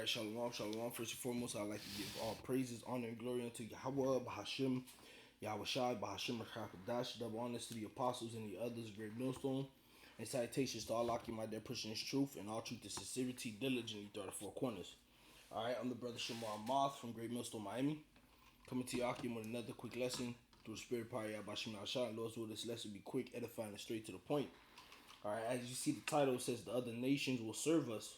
right, shalom, shalom. First and foremost, I'd like to give all praises, honor, and glory unto Yahweh, Bahashim, Yahweh Shai, Bahashim, Rakakadash, double honors to the apostles and the others, great millstone, and salutations to all Akim out there pushing his truth and all truth and sincerity diligently throughout the four corners. All right, I'm the brother Shamar Moth from Great Millstone, Miami, coming to Akim with another quick lesson through the spirit power of Bahashim Shai. And Lord's will, this lesson be quick, edifying, and straight to the point. All right, as you see, the title says the other nations will serve us.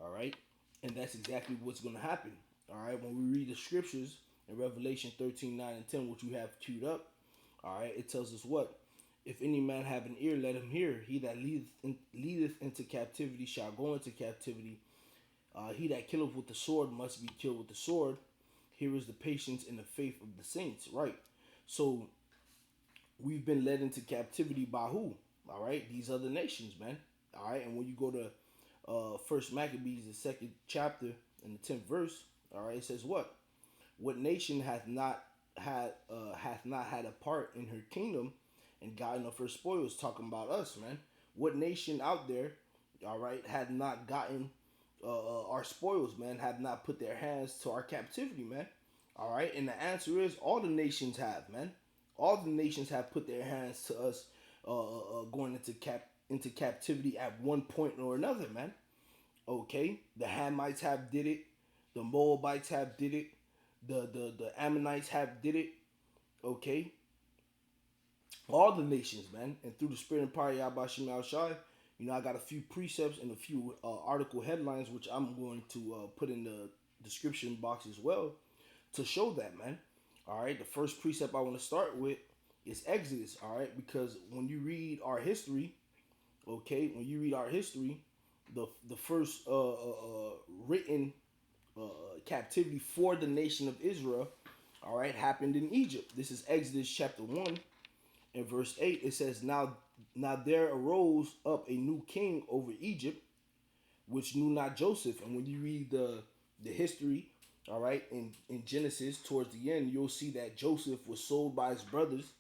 All right, and that's exactly what's going to happen. All right, when we read the scriptures in Revelation 13, 9, and 10, which we have queued up, all right, it tells us what? If any man have an ear, let him hear. He that leadeth into captivity shall go into captivity. He that killeth with the sword must be killed with the sword. Here is the patience and the faith of the saints, right? So we've been led into captivity by who? All right, these other nations, man. All right, and when you go to First Maccabees, the second chapter, in the 10th verse, all right, it says what? What nation hath not had a part in her kingdom and gotten of her spoils? Talking about us, man. What nation out there, all right, had not gotten our spoils, man? Have not put their hands to our captivity, man. All right, and the answer is all the nations have, man. All the nations have put their hands to us going into captivity at one point or another, man. Okay, the Hamites have did it, the Moabites have did it, the Ammonites have did it. Okay, all the nations, man, and through the spirit and power of Yahweh Shai, I got a few precepts and a few article headlines which I'm going to put in the description box as well to show that, man. All right, the first precept I want to start with is Exodus. All right, because when you read our history, okay, when you read our history, the first written captivity for the nation of Israel, all right, happened in Egypt. This is Exodus chapter 1 and verse 8. It says, now there arose up a new king over Egypt, which knew not Joseph. And when you read the history, all right, in Genesis towards the end, you'll see that Joseph was sold by his brothers.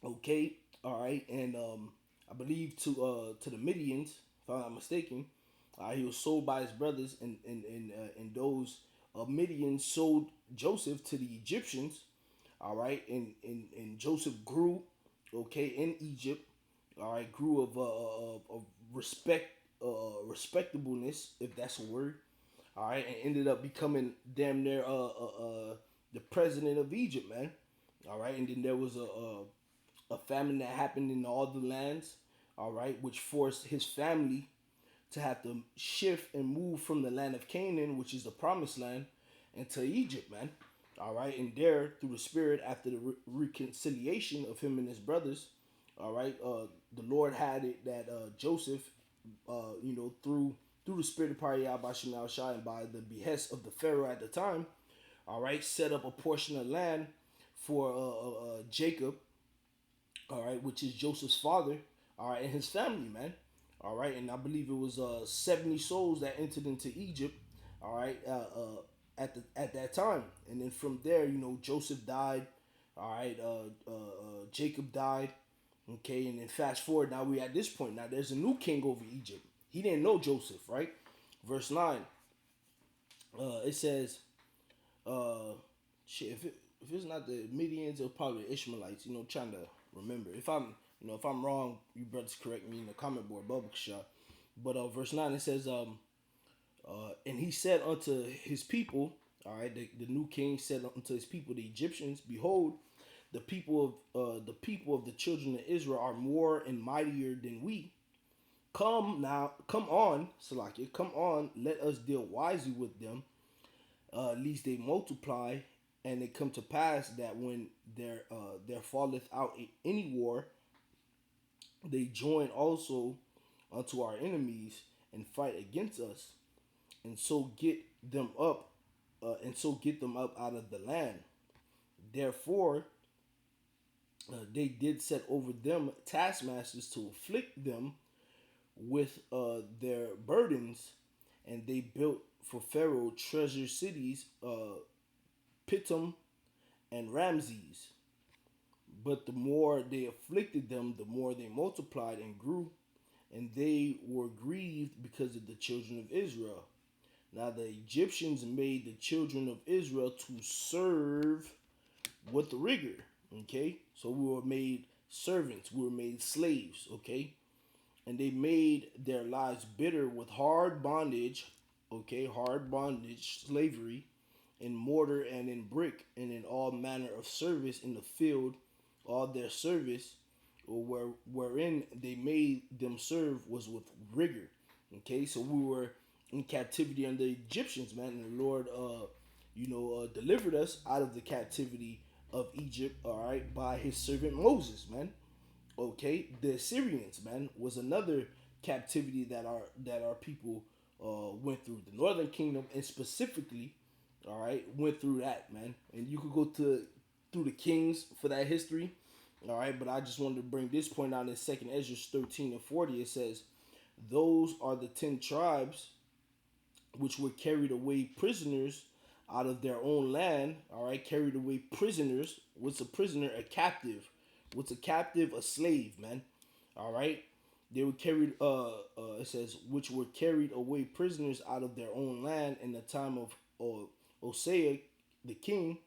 Okay, all right, and I believe to the Midians, if I'm not mistaken. He was sold by his brothers, and those Midians sold Joseph to the Egyptians. All right, and Joseph grew, okay, in Egypt. All right, grew of respectableness, if that's a word. All right, and ended up becoming damn near the president of Egypt, man. All right, and then there was a famine that happened in all the lands. All right, which forced his family to have to shift and move from the land of Canaan, which is the promised land, into Egypt, man. All right, and there, through the Spirit, after the reconciliation of him and his brothers, all right, the Lord had it that Joseph, through the Spirit of Pariyah by Shemal Shai and by the behest of the Pharaoh at the time, all right, set up a portion of land for Jacob, all right, which is Joseph's father, all right, and his family, man. All right, and I believe it was 70 souls that entered into Egypt, all right, at that time, and then from there, Joseph died, all right, Jacob died, okay, and then fast forward, now we at this point. Now there's a new king over Egypt. He didn't know Joseph, right? Verse 9, it says, uh, if it's not the Midians, it'll probably the Ishmaelites. Trying to remember. If I'm wrong, you brothers correct me in the comment board, bubble shot. But verse 9, it says, and he said unto his people, all right, the new king said unto his people, the Egyptians, behold, the people of the children of Israel are more and mightier than we. Come on, Salakia, come on, let us deal wisely with them, lest they multiply, and it come to pass that when there falleth out any war, they join also unto our enemies and fight against us, and so get them up, out of the land. Therefore, they did set over them taskmasters to afflict them with their burdens, and they built for Pharaoh treasure cities, Pithom and Ramses. But the more they afflicted them, the more they multiplied and grew, and they were grieved because of the children of Israel. Now the Egyptians made the children of Israel to serve with rigor. Okay, so we were made servants, we were made slaves. Okay, and they made their lives bitter with hard bondage. Okay, hard bondage, slavery, in mortar and in brick, and in all manner of service in the field. All their service, wherein they made them serve, was with rigor. Okay, so we were in captivity under the Egyptians, man, and the Lord, delivered us out of the captivity of Egypt. All right, by His servant Moses, man. Okay, the Assyrians, man, was another captivity that our people went through. The Northern Kingdom, and specifically, all right, went through that, man. And you could go to through the kings for that history, all right. But I just wanted to bring this point out in Second Ezra 13:40. It says, "Those are the 10 tribes which were carried away prisoners out of their own land." All right, carried away prisoners. What's a prisoner? A captive. What's a captive? A slave, man. All right. They were carried. It says which were carried away prisoners out of their own land in the time of Hosea, the king,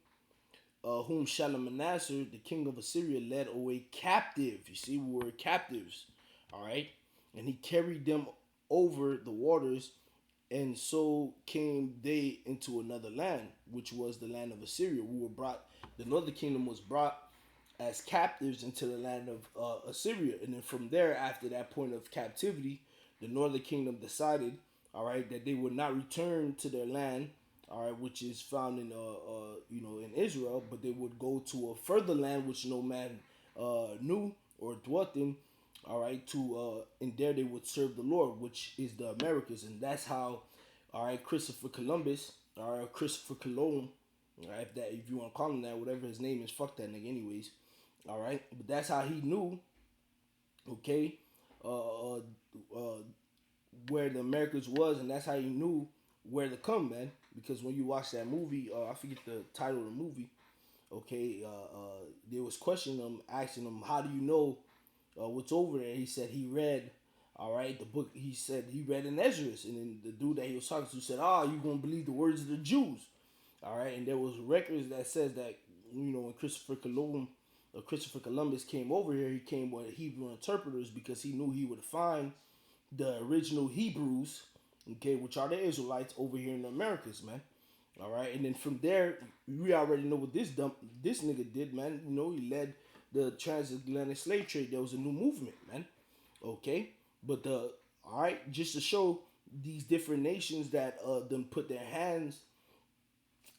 whom Shalmaneser, the king of Assyria, led away captive. You see, we were captives. All right, and he carried them over the waters, and so came they into another land, which was the land of Assyria. We were brought. The northern kingdom was brought as captives into the land of Assyria, and then from there, after that point of captivity, the northern kingdom decided, all right, that they would not return to their land, all right, which is found in in Israel, but they would go to a further land which no man knew or dwelt in, all right, to and there they would serve the Lord, which is the Americas, and that's how, all right, Christopher Columbus, all right, Christopher Cologne, all right, if you want to call him that, whatever his name is, fuck that nigga, anyways, all right, but that's how he knew, okay, uh, uh, uh, where the Americas was, and that's how he knew where to come, man. Because when you watch that movie, I forget the title of the movie. Okay, there was questioning him, asking him, "How do you know what's over there?" He said he read, all right, the book. He said he read in Esdras, and then the dude that he was talking to said, "Ah, you gonna believe the words of the Jews?" All right, and there was records that says that when Christopher Columbus came over here, he came with Hebrew interpreters because he knew he would find the original Hebrews, okay, which are the Israelites over here in the Americas, man. All right, and then from there, we already know what this nigga did, man. He led the transatlantic slave trade. There was a new movement, man. Okay, but all right, just to show these different nations that them put their hands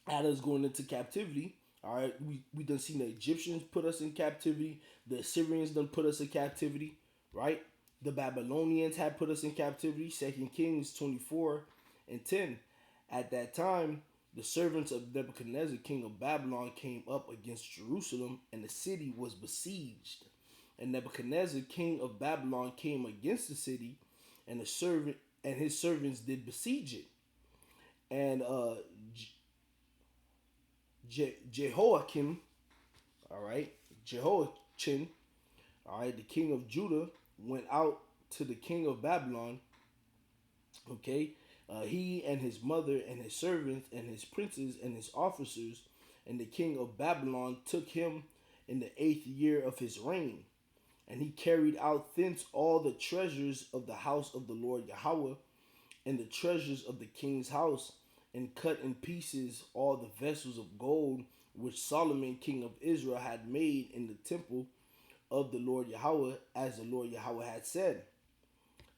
at us going into captivity. All right, we done seen the Egyptians put us in captivity. The Assyrians done put us in captivity, right? The Babylonians had put us in captivity. 2 Kings 24:10. At that time, the servants of Nebuchadnezzar, king of Babylon, came up against Jerusalem, and the city was besieged. And Nebuchadnezzar, king of Babylon, came against the city, and his servants did besiege it. And Jehoiakim, all right, Jehoiachin, all right, the king of Judah, went out to the king of Babylon. Okay, he and his mother and his servants and his princes and his officers, and the king of Babylon took him in the 8th year of his reign. And he carried out thence all the treasures of the house of the Lord Yahweh, and the treasures of the king's house, and cut in pieces all the vessels of gold which Solomon king of Israel had made in the temple of the Lord Yahweh, as the Lord Yahweh had said.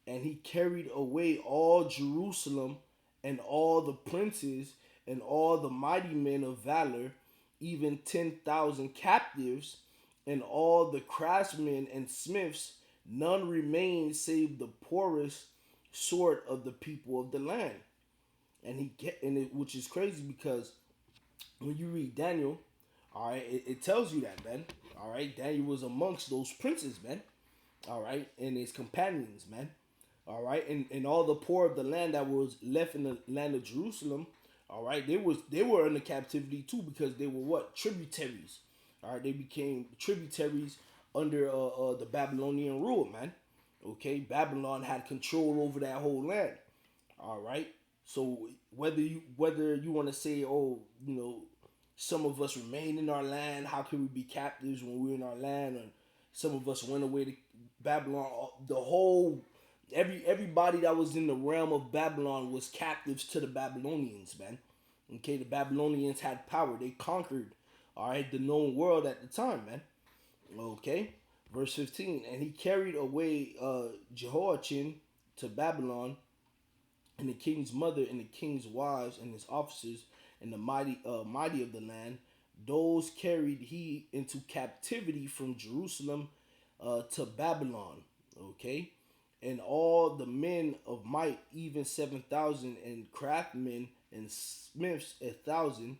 And he carried away all Jerusalem, and all the princes, and all the mighty men of valor, even 10,000 captives, and all the craftsmen and smiths. None remained save the poorest sort of the people of the land. Which is crazy because when you read Daniel, all right, it tells you that, man. All right, Daniel was amongst those princes, man. All right, and his companions, man. All right, and all the poor of the land that was left in the land of Jerusalem. All right, they were in the captivity too because they were what, tributaries. All right, they became tributaries under the Babylonian rule, man. Okay, Babylon had control over that whole land. All right, So whether you want to say, oh, some of us remain in our land, how can we be captives when we're in our land? Or some of us went away to Babylon. The whole everybody that was in the realm of Babylon was captives to the Babylonians, man. Okay, the Babylonians had power. They conquered, all right, the known world at the time, man. Okay, verse 15. And he carried away Jehoiachin to Babylon, and the king's mother, and the king's wives, and his officers, and the mighty of the land. Those carried he into captivity from Jerusalem to Babylon. Okay, and all the men of might, even 7,000, and craftsmen and smiths 1,000,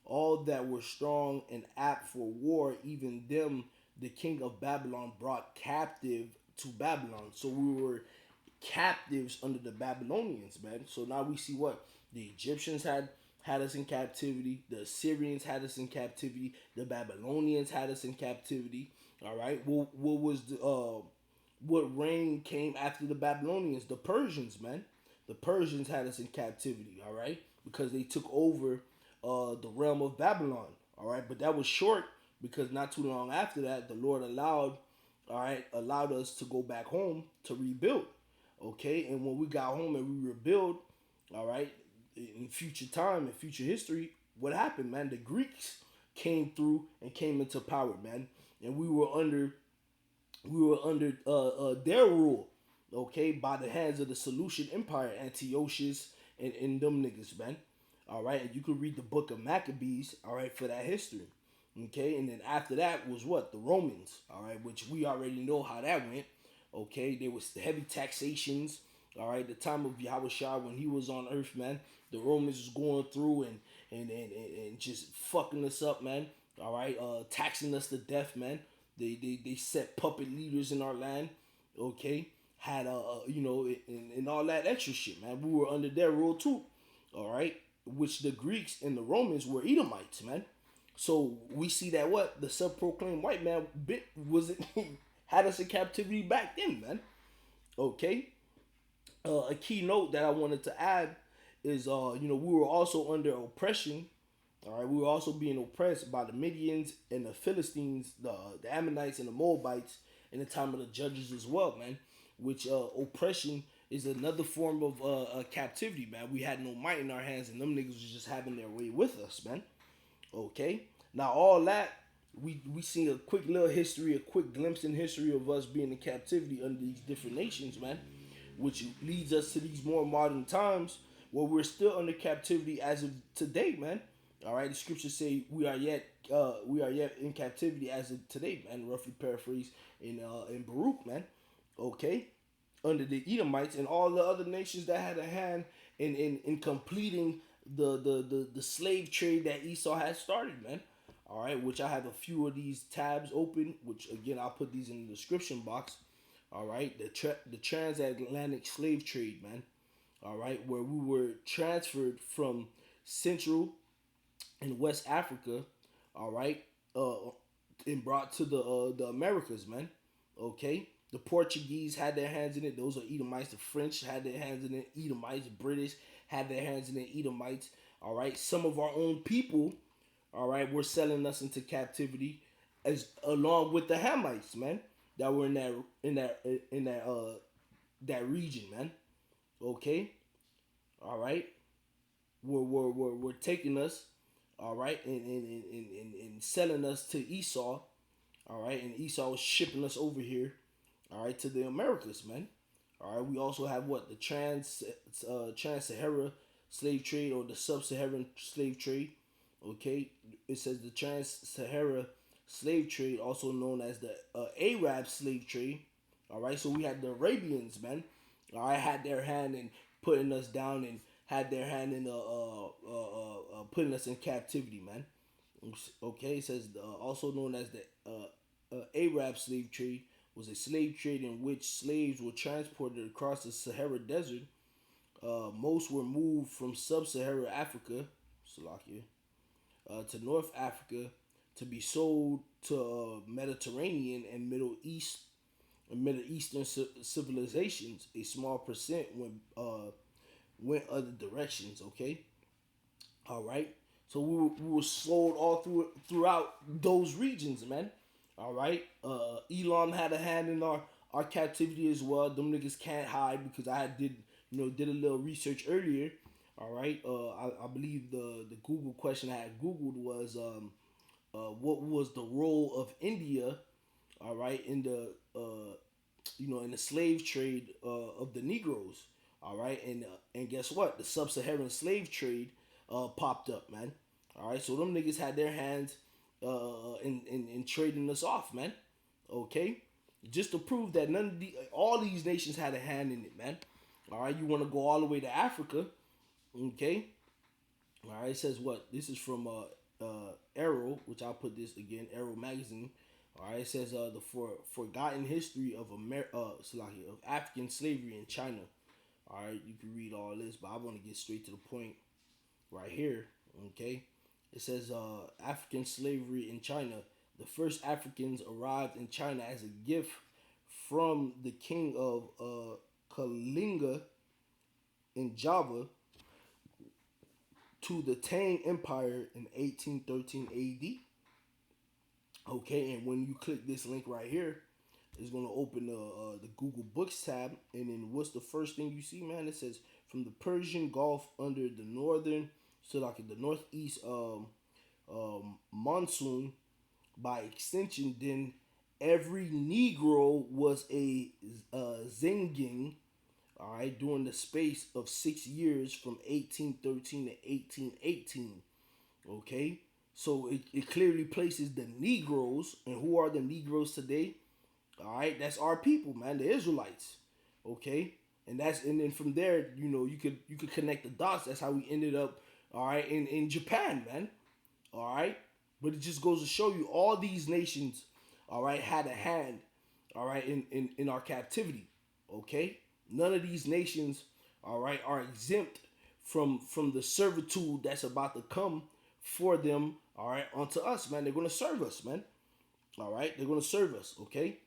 all that were strong and apt for war, even them the king of Babylon brought captive to Babylon. So we were captives under the Babylonians, man. So now we see what the Egyptians had us in captivity, the Assyrians had us in captivity, the Babylonians had us in captivity. All right, what was the what reign came after the Babylonians? The Persians, man. The Persians had us in captivity. All right, because they took over the realm of Babylon. All right, but that was short because not too long after that, the Lord allowed us to go back home to rebuild. Okay, and when we got home and we rebuild, all right, in future time, in future history, what happened, man? The Greeks came through and came into power, man, and we were under their rule, okay, by the hands of the Seleucid Empire, Antiochus and them niggas, man. All right, and you could read the book of Maccabees, all right, for that history. Okay, and then after that was what? The Romans, all right, which we already know how that went. Okay, there was the heavy taxations, all right, the time of Yahushua when he was on earth, man. The Romans was going through and just fucking us up, man. All right, taxing us to death, man. They set puppet leaders in our land, okay, had and all that extra shit, man. We were under their rule too, all right, which the Greeks and the Romans were Edomites, man. So we see that what the self-proclaimed white man bit was it had us in captivity back then, man. Okay. A key note that I wanted to add is we were also under oppression. All right, we were also being oppressed by the Midians and the Philistines, the Ammonites and the Moabites in the time of the judges as well, man. Which oppression is another form of captivity, man. We had no might in our hands, and them niggas was just having their way with us, man. Okay. Now all that we see a quick little history, a quick glimpse in history of us being in captivity under these different nations, man, which leads us to these more modern times where we're still under captivity as of today, man. All right, the scriptures say we are yet in captivity as of today, man. Roughly paraphrase in Baruch, man. Okay, under the Edomites and all the other nations that had a hand in completing the slave trade that Esau had started, man. All right, which I have a few of these tabs open, which again I'll put these in the description box. All right, the transatlantic slave trade, man. All right, where we were transferred from Central and West Africa, all right, and brought to the Americas, man. Okay, the Portuguese had their hands in it. Those are Edomites. The French had their hands in it. Edomites. British had their hands in it. Edomites. All right, some of our own people, all right, were selling us into captivity, as along with the Hamites, man, that were in that region, man. Okay, all right, were taking us, all right, and selling us to Esau, all right, and Esau was shipping us over here, all right, to the Americas, man. All right, we also have what the trans-Sahara slave trade or the sub-Saharan slave trade. Okay, it says the trans-Sahara slave trade, also known as the Arab slave trade. All right, so we had the Arabians, man. All right, had their hand in putting us down and had their hand in putting us in captivity, man. Okay, it says also known as the Arab slave trade was a slave trade in which slaves were transported across the Sahara Desert. Most were moved from sub-Saharan Africa, Slovakia, to North Africa to be sold to Mediterranean and Middle Eastern civilizations. A small percent went other directions. Okay, all right. So we were sold all throughout those regions, man. All right. Elam had a hand in our captivity as well. Them niggas can't hide because I did did a little research earlier. All right. I believe the Google question I had googled was what was the role of India, all right, in the in the slave trade of the Negroes, all right, and guess what? The sub-Saharan slave trade popped up, man. All right, so them niggas had their hands in trading us off, man. Okay, just to prove that all these nations had a hand in it, man. All right, you want to go all the way to Africa, okay? All right, it says what? This is from Arrow, which I'll put this again, Arrow magazine. All right, it says the forgotten history of of African slavery in China. All right, you can read all this, but I want to get straight to the point right here. Okay, it says African slavery in China. The first Africans arrived in China as a gift from the king of Kalinga in Java to the Tang Empire in 1813 AD. Okay, and when you click this link right here, it's gonna open the Google Books tab, and then what's the first thing you see, man? It says from the Persian Gulf under the northern, so like the northeast monsoon, by extension, then every Negro was a Zengin, all right, during the space of 6 years from 1813 to 1818. Okay, so it clearly places the Negroes, and who are the Negroes today? All right, that's our people, man, the Israelites. Okay, and then from there, you could connect the dots. That's how we ended up, all right, in Japan, man. All right, but it just goes to show you all these nations, all right, had a hand, all right, in our captivity. Okay, none of these nations, all right, are exempt from the servitude that's about to come for them, all right, onto us, man. They're gonna serve us, man. All right, they're gonna serve us. Okay,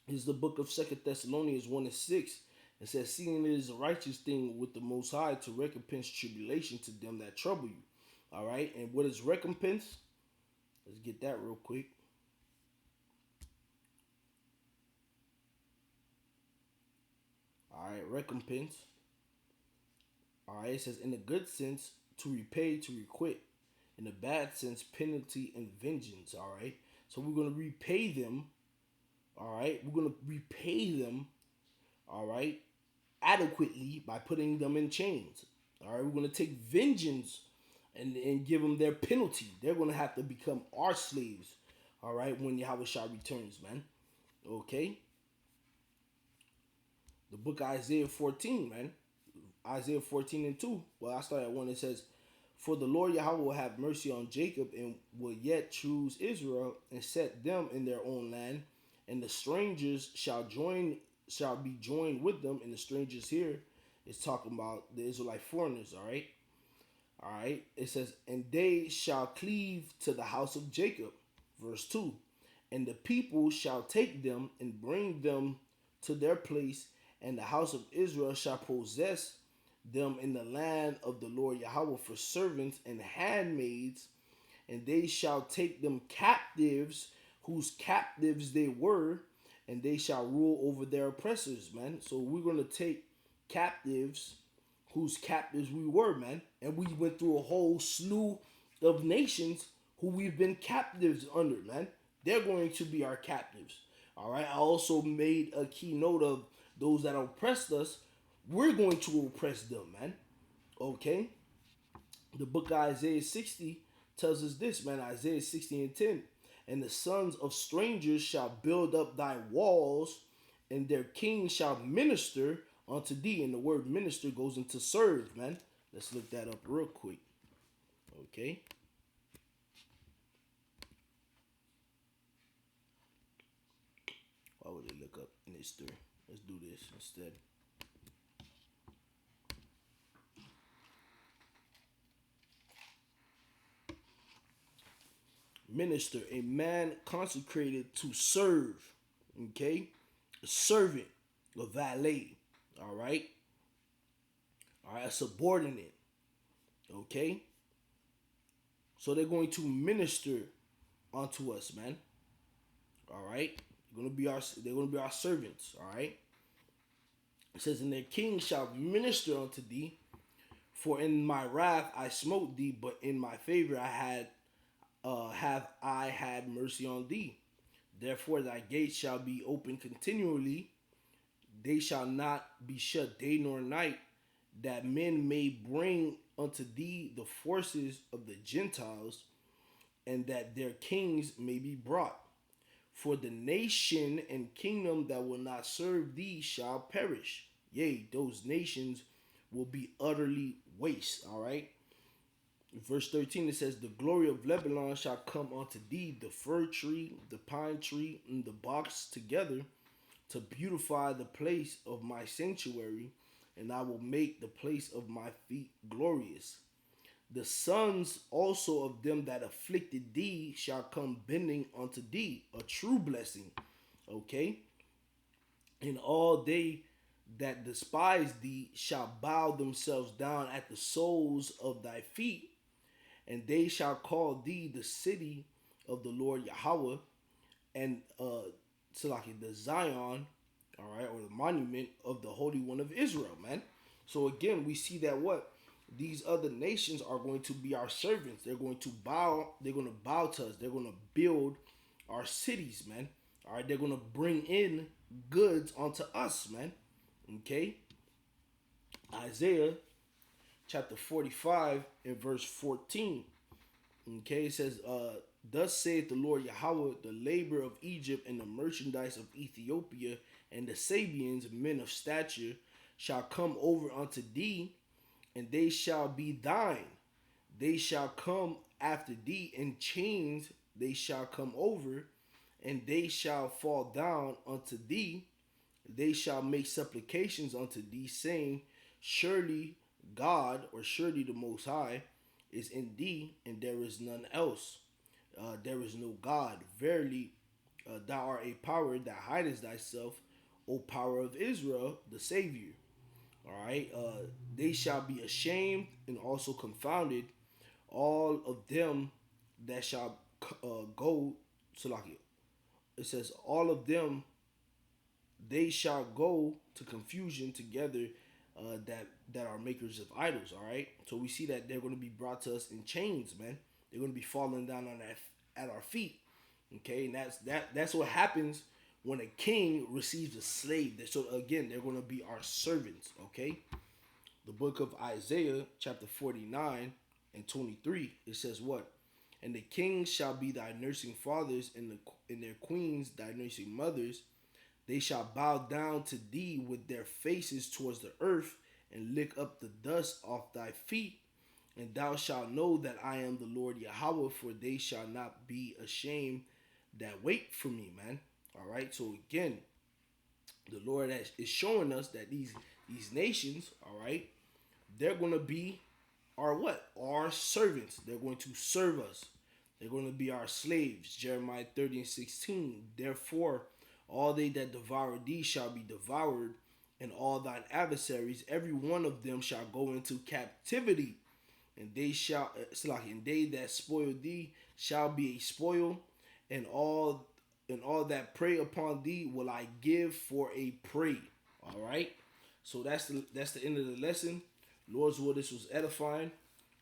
this is the book of Second Thessalonians 1:6. It says, "Seeing it is a righteous thing with the Most High to recompense tribulation to them that trouble you." All right, and what is recompense? Let's get that real quick. All right, recompense. All right, it says in a good sense to repay, to requite. In a bad sense, penalty and vengeance. All right, so we're gonna repay them. All right, we're gonna repay them. All right, adequately by putting them in chains. All right, we're gonna take vengeance and give them their penalty. They're gonna have to become our slaves. All right, when Yahweh Shah returns, man. Okay, the book of Isaiah 14, man. Isaiah 14:2. Well, I start at 1. It says, "For the Lord Yahweh will have mercy on Jacob and will yet choose Israel and set them in their own land, and the strangers shall be joined with them." And the strangers here is talking about the Israelite foreigners. All right, all right. It says, "And they shall cleave to the house of Jacob." Verse 2. "And the people shall take them and bring them to their place, and the house of Israel shall possess them in the land of the Lord Yahweh for servants and handmaids, and they shall take them captives, whose captives they were, and they shall rule over their oppressors," man. So we're gonna take captives whose captives we were, man. And we went through a whole slew of nations who we've been captives under, man. They're going to be our captives. All right. I also made a keynote of those that oppressed us. We're going to oppress them, man. Okay. The book of Isaiah 60 tells us this, man. Isaiah 60:10. "And the sons of strangers shall build up thy walls, and their kings shall minister unto thee." And the word minister goes into serve, man. Let's look that up real quick. Okay. Why would they look up minister? Let's do this instead. Minister, a man consecrated to serve. Okay, a servant, a valet. All right, All right, a subordinate. Okay, so they're going to minister unto us, man. All right, they're gonna be our servants. All right. It says, and their king shall minister unto thee. For in my wrath I smote thee, but in my favor have I had mercy on thee. Therefore thy gates shall be open continually; they shall not be shut day nor night, that men may bring unto thee the forces of the Gentiles, and that their kings may be brought. For the nation and kingdom that will not serve thee shall perish. Yea, those nations will be utterly waste. All right. Verse 13 it says, the glory of Lebanon shall come unto thee, the fir tree, the pine tree, and the box together, to beautify the place of my sanctuary, and I will make the place of my feet glorious. The sons also of them that afflicted thee shall come bending unto thee, a true blessing. Okay? And all they that despise thee shall bow themselves down at the soles of thy feet, and they shall call thee the city of the Lord Yahweh, and Salaki, the Zion, all right, or the monument of the Holy One of Israel, man. So again, we see that what these other nations are going to be our servants. They're going to bow. They're going to bow to us. They're going to build our cities, man. All right, they're going to bring in goods onto us, man. Okay. Isaiah chapter 45 and verse 14. Okay, it says, thus saith the Lord Yahweh, the labor of Egypt and the merchandise of Ethiopia and the Sabians, men of stature, shall come over unto thee, and they shall be thine. They shall come after thee in chains, they shall come over, and they shall fall down unto thee. They shall make supplications unto thee, saying, surely God, or surely the Most High, is in thee, and there is none else. There is no God. Verily, thou art a power that hidest thyself, O power of Israel, the Savior. All right. They shall be ashamed and also confounded, all of them that shall go to like it says, all of them they shall go to confusion together, that are makers of idols. All right, so we see that they're going to be brought to us in chains, man. They're going to be falling down on at our feet. Okay, and that's what happens when a king receives a slave. So again, they're going to be our servants. Okay, the book of Isaiah chapter 49 and 23, it says what? And the kings shall be thy nursing fathers, and their queens thy nursing mothers. They shall bow down to thee with their faces towards the earth, and lick up the dust off thy feet. And thou shalt know that I am the Lord Yahweh, for they shall not be ashamed that wait for me, man. All right. So again, the Lord is showing us that these nations, all right, they're gonna be our what? Our servants. They're going to serve us. They're going to be our slaves. Jeremiah 30 and 16. Therefore, all they that devour thee shall be devoured, and all thine adversaries, every one of them shall go into captivity. And they shall, and they that spoil thee shall be a spoil, and all that prey upon thee will I give for a prey. All right. So that's the end of the lesson. Lord's will, this was edifying.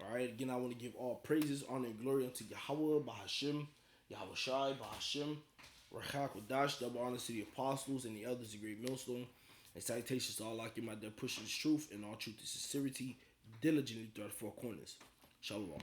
All right. Again, I want to give all praises, honor, and glory unto Yahweh, Bahashim, Yahweh Shai, Bahashim, Rachak Wadash, double honor to the apostles and the elders, the great millstone, and salutations to all like him out there pushing this truth and all truth and sincerity diligently throughout the four corners. Shalom.